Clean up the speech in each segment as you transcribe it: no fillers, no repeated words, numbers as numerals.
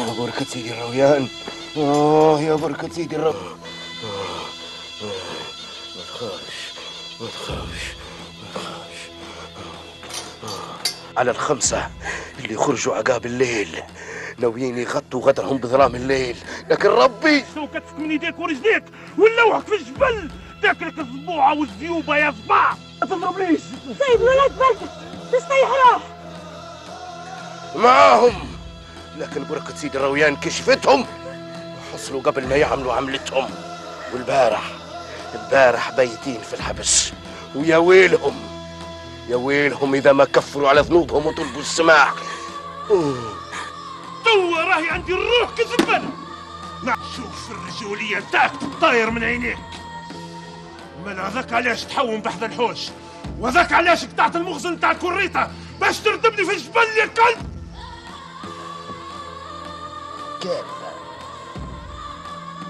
يا بركة سيدي الرويان. يا بركة سيدي الرويان. ما تخافش ما تخافش ما تخافش. على الخمسة اللي يخرجوا عقاب الليل ناويين يغطوا غدرهم بظلام الليل، لكن ربي سو كتفك من يديك ورجليك ونلوحك في الجبل تاكلك الزبوعة والزيوبة يا صباع. ما تضربنيش سيد ولاد بركة تستيح روح معاهم، لكن بركة سيدي الرويان كشفتهم حصلوا قبل ما يعملوا عملتهم. والبارح بايتين في الحبس، ويا ويلهم يا ويلهم إذا ما كفروا على ذنوبهم وطلبوا السماح. توا راهي عندي الروح كذبل. شوف الرجولية نتاعك طاير من عينيك. من هذاك علاش تحوم بحذا الحوش، وذاك علاش قطعت المخزن نتاع كوريتا باش تردمني في الجبل يا كلب.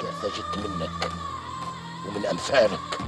كارثة جت منك ومن أمثالك.